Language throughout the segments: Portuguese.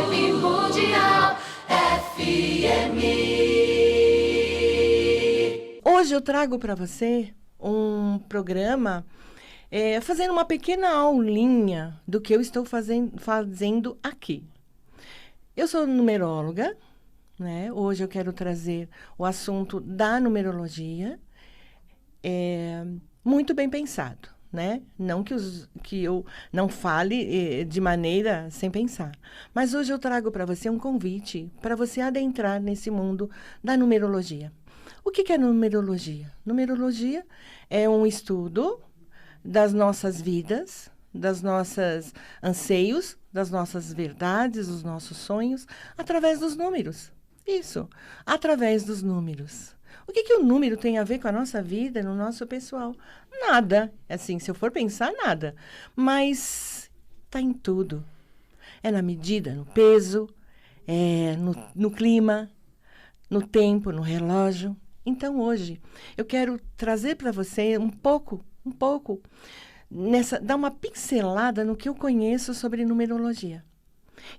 Vibe Mundial FM. Hoje eu trago para você um programa fazendo uma pequena aulinha do que eu estou fazendo aqui. Eu sou numeróloga, né? Hoje eu quero trazer o assunto da numerologia, muito bem pensado, né? Não que eu não fale de maneira sem pensar, mas hoje eu trago para você um convite para você adentrar nesse mundo da numerologia. O que é numerologia? Numerologia é um estudo das nossas vidas, das nossas anseios, das nossas verdades, dos nossos sonhos, através dos números. Isso, através dos números. O que o número tem a ver com a nossa vida, no nosso pessoal? Nada. Assim, se eu for pensar, nada. Mas está em tudo. É na medida, no peso, no clima, no tempo, no relógio. Então, hoje, eu quero trazer para você um pouco, dar uma pincelada no que eu conheço sobre numerologia.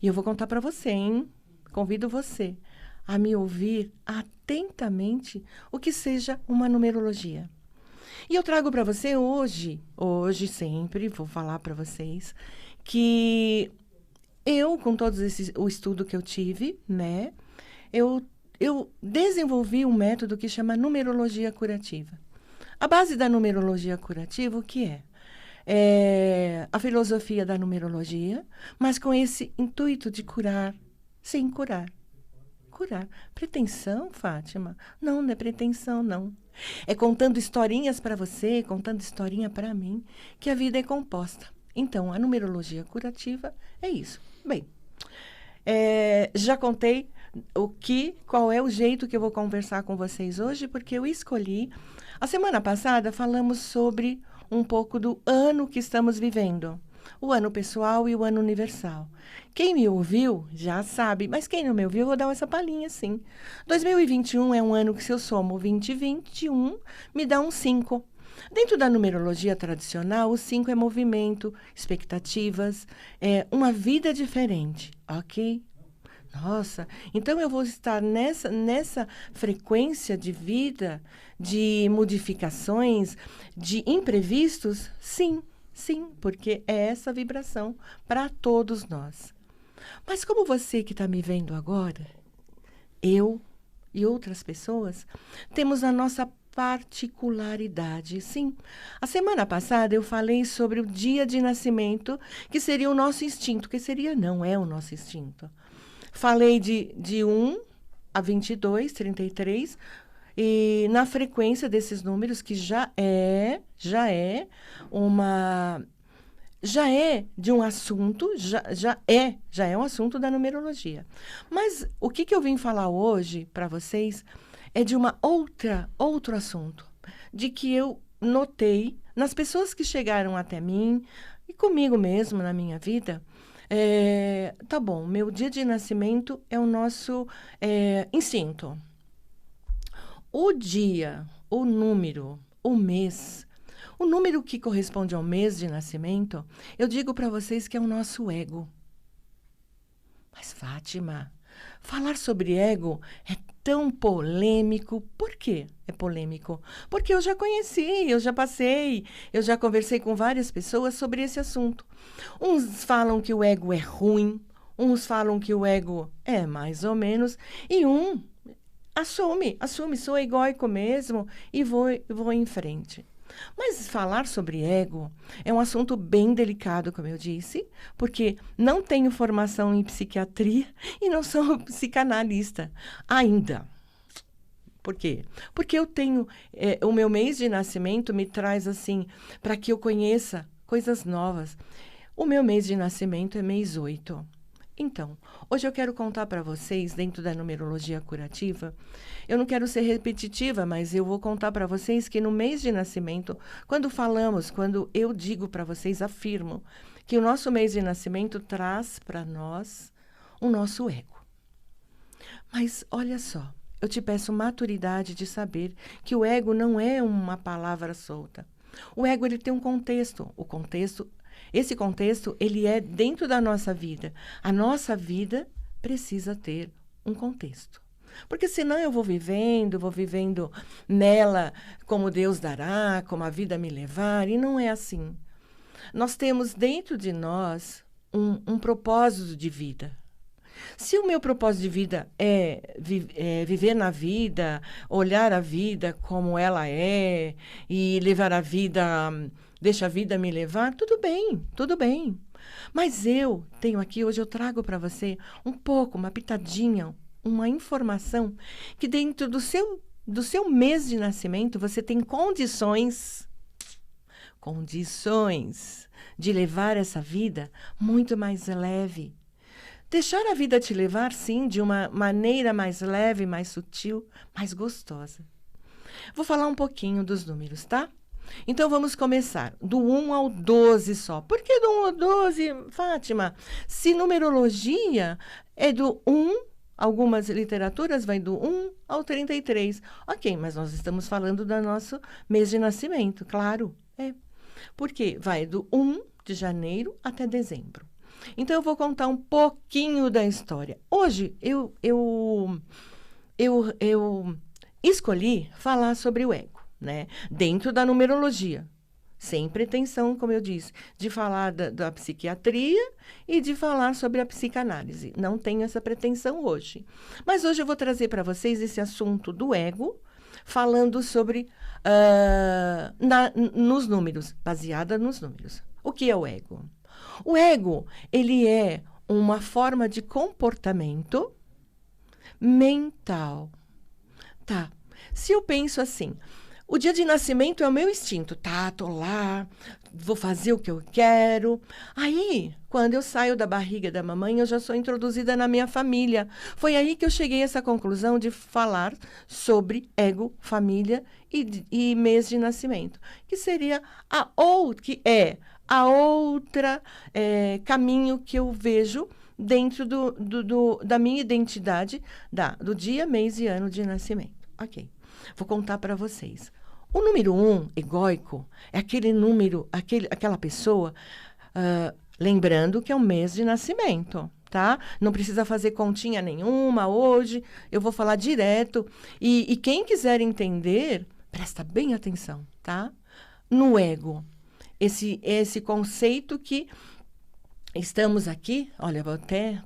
E eu vou contar para você, hein? Convido você a me ouvir atentamente o que seja uma numerologia. E eu trago para você hoje sempre, vou falar para vocês, que eu, com o estudo que eu tive, né, eu desenvolvi um método que chama numerologia curativa. A base da numerologia curativa, o que é? É a filosofia da numerologia, mas com esse intuito de curar, sim, curar. Curar. Pretensão, Fátima? Não é pretensão, não. É contando historinhas para você, contando historinha para mim, que a vida é composta. Então, a numerologia curativa é isso. Bem, já contei qual é o jeito que eu vou conversar com vocês hoje, porque eu escolhi. A semana passada falamos sobre um pouco do ano que estamos vivendo. O ano pessoal e o ano universal. Quem me ouviu já sabe, mas quem não me ouviu, eu vou dar essa palhinha, sim. 2021 é um ano que, se eu somo 20 e 21, me dá um 5. Dentro da numerologia tradicional, o 5 é movimento, expectativas, uma vida diferente, ok? Nossa, então eu vou estar nessa frequência de vida, de modificações, de imprevistos? Sim, porque é essa vibração para todos nós. Mas como você que está me vendo agora, eu e outras pessoas, temos a nossa particularidade. Sim, a semana passada eu falei sobre o dia de nascimento, que seria o nosso instinto, não é o nosso instinto. Falei de 1 a 22, 33, e na frequência desses números, que já é de um assunto, já é um assunto da numerologia. Mas o que eu vim falar hoje para vocês é de outro assunto, de que eu notei nas pessoas que chegaram até mim, e comigo mesmo na minha vida. Tá bom, meu dia de nascimento é o nosso instinto. O dia, o número, o mês, o número que corresponde ao mês de nascimento, eu digo para vocês que é o nosso ego. Mas, Fátima, falar sobre ego é tão polêmico. Por quê é polêmico? Porque eu já conheci, eu já passei, eu já conversei com várias pessoas sobre esse assunto. Uns falam que o ego é ruim, uns falam que o ego é mais ou menos, e assume, sou egóico mesmo e vou em frente. Mas falar sobre ego é um assunto bem delicado, como eu disse, porque não tenho formação em psiquiatria e não sou psicanalista ainda. Por quê? Porque eu tenho, o meu mês de nascimento me traz assim, para que eu conheça coisas novas. O meu mês de nascimento é mês 8. Então, hoje eu quero contar para vocês, dentro da numerologia curativa, eu não quero ser repetitiva, mas eu vou contar para vocês que no mês de nascimento, quando eu digo para vocês, afirmo, que o nosso mês de nascimento traz para nós o nosso ego. Mas olha só, eu te peço maturidade de saber que o ego não é uma palavra solta. O ego, ele tem um contexto. O contexto Esse contexto, ele é dentro da nossa vida. A nossa vida precisa ter um contexto. Porque senão eu vou vivendo nela como Deus dará, como a vida me levar, e não é assim. Nós temos dentro de nós um propósito de vida. Se o meu propósito de vida é viver na vida, olhar a vida como ela é e levar a vida, deixa a vida me levar, tudo bem, tudo bem. Mas eu tenho aqui, hoje eu trago para você um pouco, uma pitadinha, uma informação que dentro do seu mês de nascimento você tem condições de levar essa vida muito mais leve. Deixar a vida te levar, sim, de uma maneira mais leve, mais sutil, mais gostosa. Vou falar um pouquinho dos números, tá? Então, vamos começar do 1 ao 12 só. Por que do 1 ao 12, Fátima? Se numerologia é do 1, algumas literaturas vai do 1 ao 33. Ok, mas nós estamos falando do nosso mês de nascimento, claro. Porque vai do 1 de janeiro até dezembro. Então, eu vou contar um pouquinho da história. Hoje, eu escolhi falar sobre o ego, né? Dentro da numerologia. Sem pretensão, como eu disse, de falar da psiquiatria e de falar sobre a psicanálise. Não tenho essa pretensão hoje. Mas hoje eu vou trazer para vocês esse assunto do ego, falando sobre nos números, baseada nos números. O que é o ego? O ego, ele é uma forma de comportamento mental. Tá, se eu penso assim, o dia de nascimento é o meu instinto. Tá, tô lá, vou fazer o que eu quero. Aí, quando eu saio da barriga da mamãe, eu já sou introduzida na minha família. Foi aí que eu cheguei a essa conclusão de falar sobre ego, família e mês de nascimento. Que seria a outra caminho que eu vejo dentro da minha identidade, do dia, mês e ano de nascimento. Ok, vou contar para vocês. O número 1, egóico, é aquele número, aquela pessoa, lembrando que é o mês de nascimento, tá? Não precisa fazer continha nenhuma hoje, eu vou falar direto. E quem quiser entender, presta bem atenção, tá? No ego. Esse conceito que estamos aqui, olha, vou até...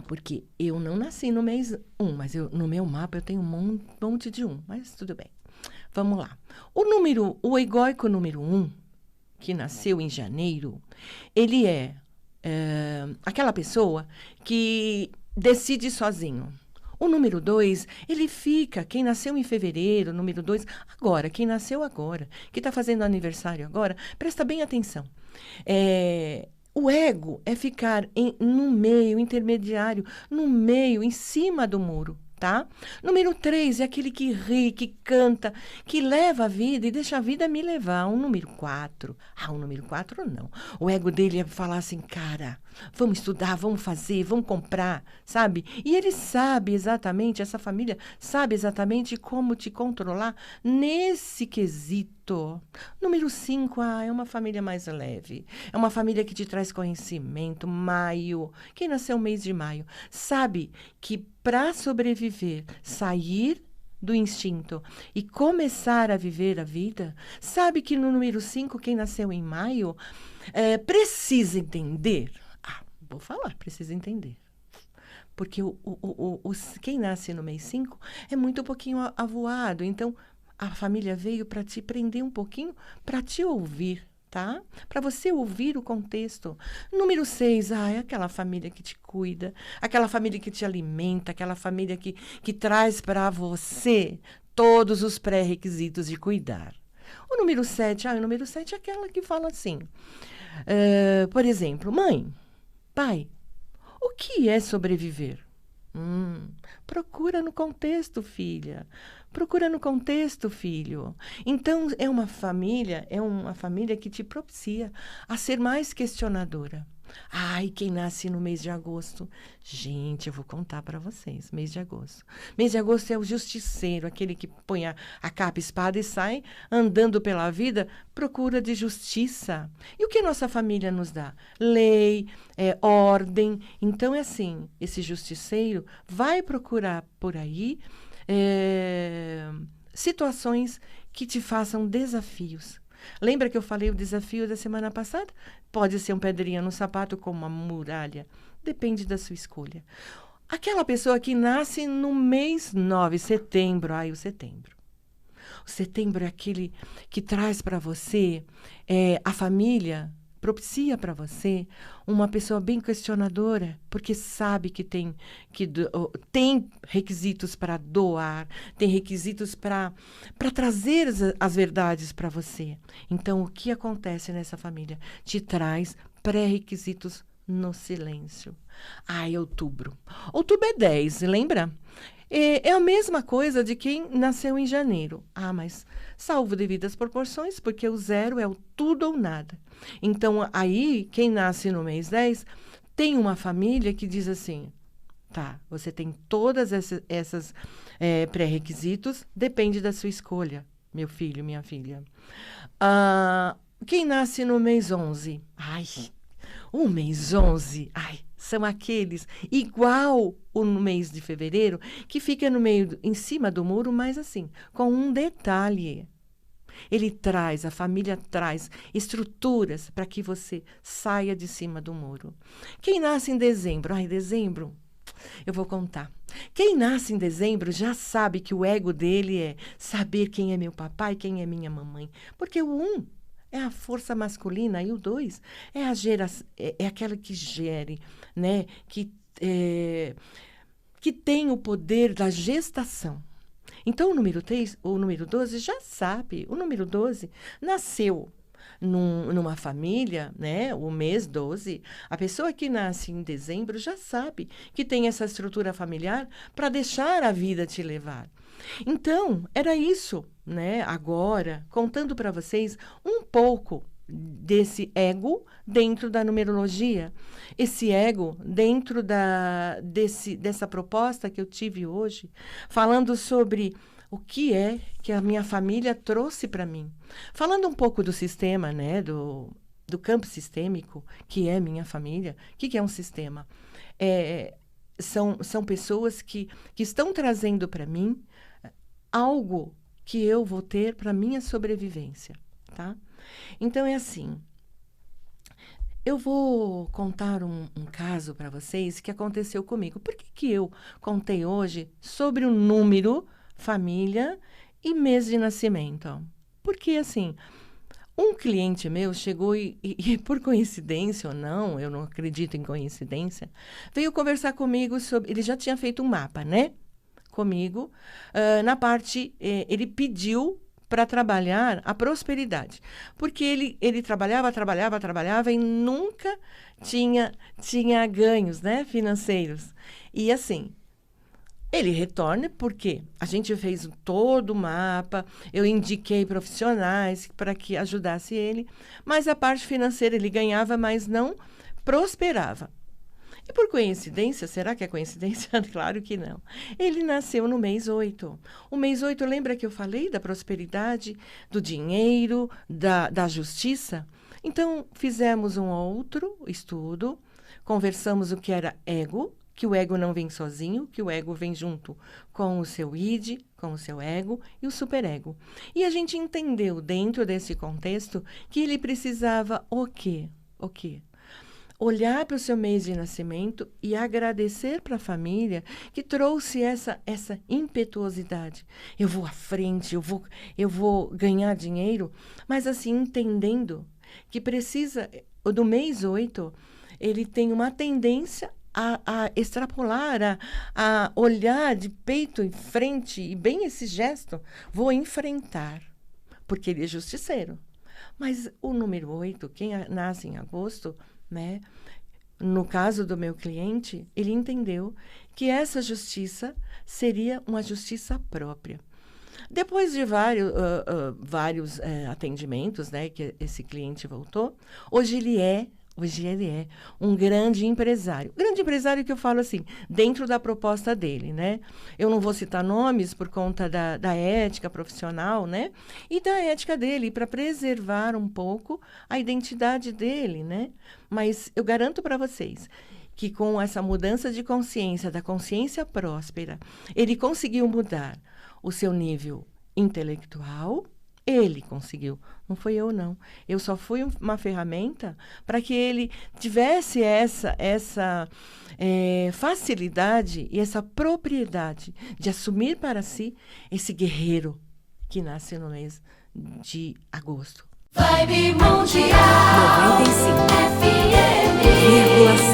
Porque eu não nasci no mês 1, mas no meu mapa eu tenho um monte de 1, mas tudo bem. Vamos lá. O egóico número 1, que nasceu em janeiro, ele é aquela pessoa que decide sozinho. O número 2, ele fica, quem nasceu em fevereiro, número 2, agora, quem nasceu agora, que está fazendo aniversário agora, presta bem atenção. O ego é ficar no meio, intermediário, no meio, em cima do muro, tá? Número 3 é aquele que ri, que canta, que leva a vida e deixa a vida me levar. O número 4, o número 4 não. O ego dele é falar assim, cara, vamos estudar, vamos fazer, vamos comprar, sabe? E ele sabe exatamente, essa família sabe exatamente como te controlar nesse quesito. Número 5, é uma família mais leve. É uma família que te traz conhecimento. Maio. Quem nasceu no mês de maio sabe que para sobreviver, sair do instinto e começar a viver a vida, sabe que no número 5, quem nasceu em maio, precisa entender. Vou falar, precisa entender. Porque quem nasce no mês 5 é muito pouquinho avoado. Então, a família veio para te prender um pouquinho, para te ouvir, tá? Para você ouvir o contexto. Número 6, é aquela família que te cuida, aquela família que te alimenta, aquela família que traz para você todos os pré-requisitos de cuidar. O número 7, o número 7 é aquela que fala assim, por exemplo, mãe, pai, o que é sobreviver? Procura no contexto, filha. Procura no contexto, filho. Então, é uma família que te propicia a ser mais questionadora. Ai, quem nasce no mês de agosto? Gente, eu vou contar para vocês. Mês de agosto. Mês de agosto é o justiceiro, aquele que põe a capa, espada e sai andando pela vida, procura de justiça. E o que nossa família nos dá? Lei, ordem. Então é assim, esse justiceiro vai procurar por aí situações que te façam desafios. Lembra que eu falei o desafio da semana passada? Pode ser um pedrinha no sapato como uma muralha. Depende da sua escolha. Aquela pessoa que nasce no mês 9, setembro. Ai, o setembro. O setembro é aquele que traz para você a família, propicia para você uma pessoa bem questionadora, porque sabe que tem requisitos para doar, tem requisitos para trazer as verdades para você. Então, o que acontece nessa família? Te traz pré-requisitos no silêncio. Ai, outubro. Outubro é 10, lembra? É a mesma coisa de quem nasceu em janeiro. Ah, mas salvo devidas proporções, porque o 0 é o tudo ou nada. Então, aí, quem nasce no mês 10 tem uma família que diz assim, tá, você tem todas essas pré-requisitos, depende da sua escolha, meu filho, minha filha. Quem nasce no mês 11? Ai, o mês 11, ai, são aqueles, igual no mês de fevereiro, que fica em cima do muro, mas assim, com um detalhe. A família traz estruturas para que você saia de cima do muro. Quem nasce em dezembro? Ai, dezembro, eu vou contar. Quem nasce em dezembro já sabe que o ego dele é saber quem é meu papai, quem é minha mamãe. Porque o 1 é a força masculina e o 2 é aquela que gere, né? Que tem o poder da gestação. Então, o número 12 já sabe. O número 12 nasceu numa família, né? O mês 12. A pessoa que nasce em dezembro já sabe que tem essa estrutura familiar para deixar a vida te levar. Então, era isso, né? Agora, contando para vocês um pouco desse ego dentro da numerologia. Esse ego dentro dessa proposta que eu tive hoje, falando sobre o que é que a minha família trouxe para mim. Falando um pouco do sistema, né? Do campo sistêmico, que é minha família. O que é um sistema? São pessoas que estão trazendo para mim algo que eu vou ter para minha sobrevivência, tá? Então, é assim, eu vou contar um caso para vocês que aconteceu comigo. Por que eu contei hoje sobre o número, família e mês de nascimento? Porque, assim, um cliente meu chegou e, por coincidência ou não, eu não acredito em coincidência, veio conversar comigo sobre... Ele já tinha feito um mapa, né? Comigo. Na parte, ele pediu para trabalhar a prosperidade. Porque ele trabalhava e nunca tinha ganhos, né, financeiros. E assim, ele retorna porque a gente fez todo o mapa, eu indiquei profissionais para que ajudasse ele, mas a parte financeira ele ganhava, mas não prosperava. E por coincidência, será que é coincidência? Claro que não. Ele nasceu no mês 8. O mês 8, lembra que eu falei da prosperidade, do dinheiro, da justiça? Então, fizemos um outro estudo, conversamos o que era ego, que o ego não vem sozinho, que o ego vem junto com o seu id, com o seu ego e o superego. E a gente entendeu, dentro desse contexto, que ele precisava o quê? O quê? Olhar para o seu mês de nascimento e agradecer para a família que trouxe essa impetuosidade. Eu vou à frente, eu vou ganhar dinheiro, mas assim, entendendo que precisa, do mês 8, ele tem uma tendência a extrapolar, a olhar de peito em frente, e bem esse gesto, vou enfrentar, porque ele é justiceiro. Mas o número 8, quem nasce em agosto, né? No caso do meu cliente, ele entendeu que essa justiça seria uma justiça própria. Depois de vários atendimentos, né, que esse cliente voltou, hoje ele é Hoje ele é um grande empresário. Grande empresário que eu falo assim, dentro da proposta dele, né? Eu não vou citar nomes por conta da ética profissional, né? E da ética dele, para preservar um pouco a identidade dele, né? Mas eu garanto para vocês que com essa mudança de consciência, da consciência próspera, ele conseguiu mudar o seu nível intelectual. Ele conseguiu, não foi eu, não. Eu só fui uma ferramenta para que ele tivesse essa facilidade e essa propriedade de assumir para si esse guerreiro que nasce no mês de agosto. Vibe Mundial 95,7. FM.